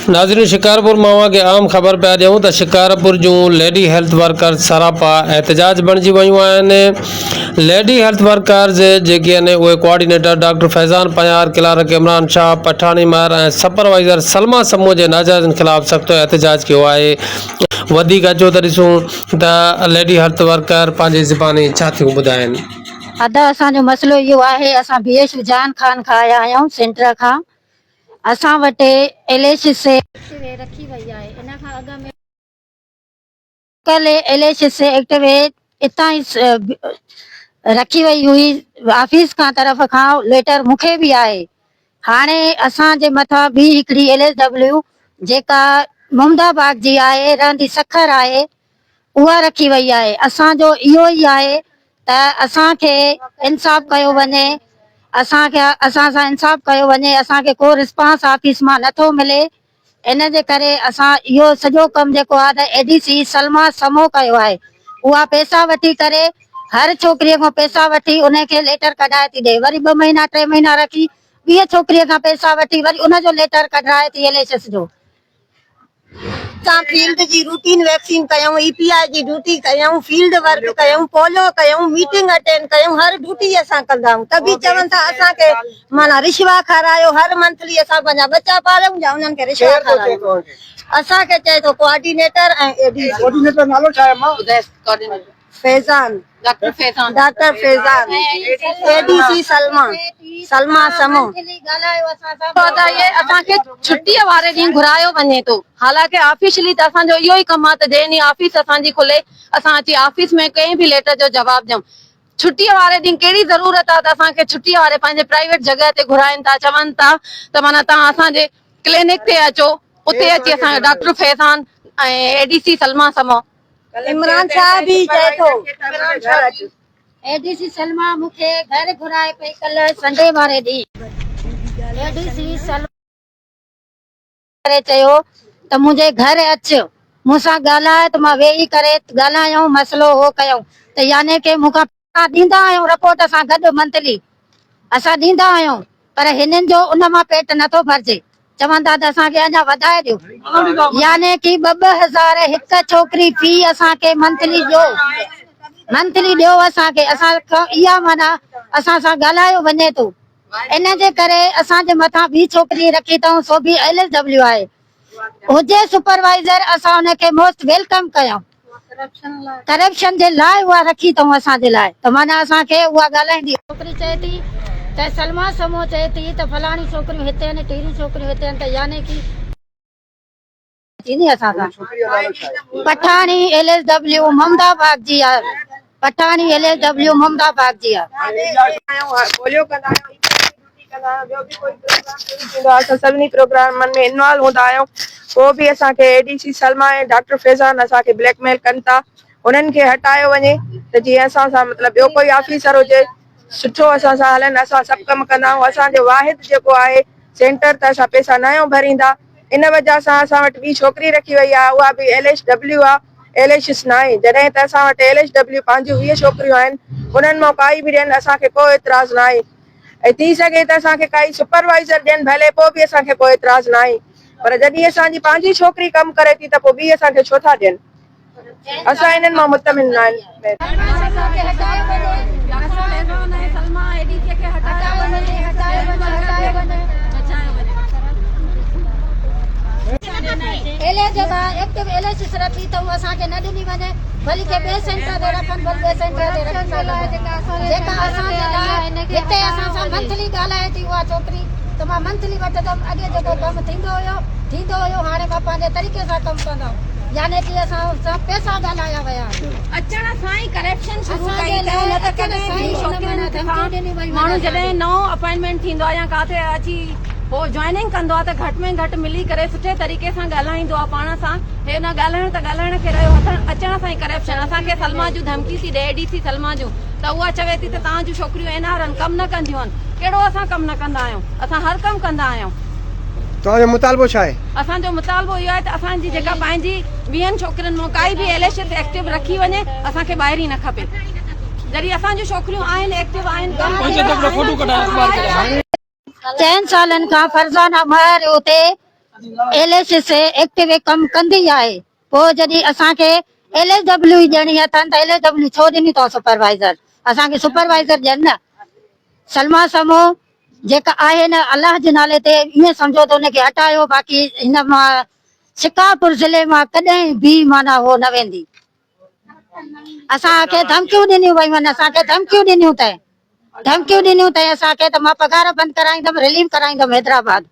नाज़रीन, शिकारपुर मावा के आम ख़बर पिया ॾियूं त शिकारपुर जूं लेडी हेल्थ वर्कर सरापा एहतजाज बणिजी वियूं आहिनि। लेडी हेल्थ वर्कर्स जेके आहिनि उहे कोऑर्डिनेटर डॉक्टर फैज़ान पयार, क्लार्क इमरान शाह, पठानी महर ऐं सुपरवाइज़र सलमा समूह जे नाजाइज़नि ख़िलाफ़ सख़्त एहतजाज कयो आहे। वधीक अचो त ॾिसूं त लेडी हेल्थ वर्कर पंहिंजी ज़बानी छा थियूं ॿुधाइनि। अदा असांजो मसलो इहो आहे, असां बीएच जान खान खां आया आहियूं सेंटर खां। असां वटि एलएच से रखी वई आहे। इन खां अॻु में कल एलएच से एक्टिव इतां ई रखी वई हुई ऑफिस खां तरफ़ खां लेटर मूंखे बि आहे। हाणे असांजे मथां ॿी हिकिड़ी LSW जेका मुहम्मदाबाद जी आहे, रहंदी सखर आहे, उहा रखी वई आहे। असांजो इहो ई आहे त असांखे इंसाफ़ कयो वञे, असां सां इंसाफ़ कयो वञे। असांखे को रिस्पॉन्स ऑफिस मां नथो मिले। इन जे करे असां इहो सॼो कमु जेको आहे त ADC सलमा समूह कयो आहे। उहा पैसा वठी करे हर छोकिरीअ खां पैसा वठी उनखे लेटर कढाए थी ॾे, वरी 2 महीना 3 महीना रखी ॿिए छोकिरीअ खां पैसा वठी वरी उनजो लेटर कढाए थी LHS जो। असां फील्ड जी रूटीन वैक्सीन कयूं, EPI जी ड्यूटी कयूं, फील्ड वर्क कयूं, पोलो कयूं, मीटिंग अटेंड कयूं, हर ड्यूटी असां कंदा आहियूं। तभी चवनि था असांखे माना रिश्वा खारायो, हर मंथली असां पंहिंजा बच्चा पालियूं या उन्हनि खे रिश्वा खारायो। असांखे चए थो कोऑर्डिनेटर ऐं ADC। कोऑर्डिनेटर नालो छा आहे? मां coordinator Faizan, doctor Faizan, ADC Salma समूह। ये असांखे छुट्टीअ वारे ॾींहुं घुरायो वञे थो। हालांकि ऑफिशियली त असांजो इहो ई कमु आहे त जंहिं ॾींहुं ऑफिस असांजी खुले असां अची ऑफिस में कंहिं बि लेटर जो जवाब ॾियूं। छुट्टीअ वारे ॾींहुं कहिड़ी ज़रूरत आहे त असांखे छुट्टीअ वारे पंहिंजे प्राइवेट जॻह ते घुराइनि था, चवनि था त माना तव्हां असांजे क्लिनिक ते अचो, उते अची असांजो डॉक्टर फैज़ान ऐं ADC सलमा समूह। इमरान शाह भी चए थो ADC सलमा मूंखे घर घुराए पई कल संडे वारे ॾींहुं। ADC सलमा करे चयो त मुंहिंजे घर अच, मूंसां ॻाल्हाए त मां वेही करे ॻाल्हायूं, मसलो हो कयूं त यानी कि मूंखां ॾींदा आहियूं रिपोर्ट सां गॾु मंथली असां ॾींदा आहियूं, पर हिननि जो उन मां पेट नथो भरिजे। चवंदा त असांखे अञा वधाए ॾियो, यानी कि 2-2000 हिकु छोकिरी फी असांखे मंथली ॾियो असांखे। असां इहा माना असां सां ॻाल्हायो वञे थो। इन जे करे असांजे मथां ॿी छोकिरी रखी अथऊं, सो बि LSW आहे। हुजे सुपरवाइज़र असां हुनखे मोस्ट वेलकम कयूं, करप्शन जे लाइ उहा रखी अथऊं असांजे लाइ। त माना असांखे उहा ॻाल्हाईंदी छोकिरी चए थी त सलमा समूह चए थी त फलाणी छोकिरियूं हिते आहिनि, टीरी छोकिरियूं हिते आहिनि, त यानी कि असां पठाणी LSW मुहम्मदाबाद जी आहे। पठाणी LSW मुहम्मदाबाद जी आहे। सभिनी प्रोग्रामनि में इन्वॉल्व हूंदा आहियूं। पोइ बि असांखे ADC सलमा ऐं डॉक्टर फैज़ान असांखे ब्लैकमेल कनि था, उन्हनि खे हटायो वञे त जीअं असां सां मतिलबु ॿियो कोई ऑफिसर हुजे सुठो असां सां हलनि। असां सभु कमु कंदा आहियूं। असांजो वाहिद जेको आहे सेंटर त असां पैसा नयो भरींदा। इन वजह सां असां वटि ॿी छोकिरी रखी वई आहे, उहा बि LHW आहे, LHS न आहे। जॾहिं त असां वटि LHW पंहिंजूं 20 छोकिरियूं आहिनि, उन्हनि मां काई बि ॾियनि असांखे को एतिराज़ न आहे। ऐं थी सघे त असांखे काई सुपरवाइज़र ॾियनि भले, पोइ बि असांखे कोई एतिराज़ न आहे। पर जॾहिं असांजी पंहिंजी छोकिरी कमु करे थी त पोइ ॿी असांखे छो था ॾियनि? असां इन्हनि मां मुतमिन न आहियूं। एक्टिव LHS रखी अथऊं, असांखे न ॾिनी वञे, बल्कि ॿिए सेंटर ते रखनि, ॿिए सेंटर ते रखनि। जेका असांजे लाइ हिते असां सां मंथली ॻाल्हाए थी उहा छोकिरी, त मां मंथली वठंदमि। अॻे जेको कमु थींदो हुयो, हाणे मां पंहिंजे तरीक़े सां कमु कंदमि, यानी कि असां सां पैसा ॻाल्हाया विया। अचण सां ई करप्शन शुरू कई अथऊं, न त कॾहिं छोकिरियुनि माण्हू जॾहिं नओं अपॉइंटमेंट थींदो आहे या काथे अची हो जॉइनिंग कंदो आहे त घटि में घटि मिली करे सुठे तरीक़े सां ॻाल्हाईंदो आहे पाण सां। हे न ॻाल्हाइण खे रहियो, अचण सां ई करप्शन। असांखे सलमा जूं धमकी थी ॾे, ADC सलमा जूं, त उहा चवे थी त तव्हांजूं छोकिरियूं NR आहिनि, कमु न कंदियूं आहिनि। कहिड़ो असां कमु न कंदा आहियूं? असां हर कमु कंदा आहियूं। तव्हांजो मुतालबो छा आहे? असांजो मुतालबो इहो आहे त असांजी जेका पंहिंजी 20 छोकिरियुनि मां काई बि LHS एक्टिव रखी वञे, असांखे ॿाहिरि ई न खपे। जॾहिं असांजूं छोकिरियूं आहिनि, एक्टिव आहिनि। 3 सालनि खां फरज़ाना महर उते LS से एक्टिव कम कंदी आहे। पोइ जॾहिं असांखे LSW ॾियणी अथनि त LSW छो ॾिनी अथव सुपरवाइज़र, असांखे सुपरवाइज़र ॾियनि न। सलमा समूह जेका आहे न, अलाह जे नाले ते ईअं सम्झो त हुनखे हटायो, बाक़ी हिन मां शिकारपुर ज़िले मां कॾहिं बि माना हो न वेंदी। असांखे धमकियूं ॾिनियूं वयूं आहिनि, असांखे धमकियूं ॾिनियूं अथई असांखे त मां पघार बंदि कराईंदमि, रिलीव कराईंदमि हैदराबाद।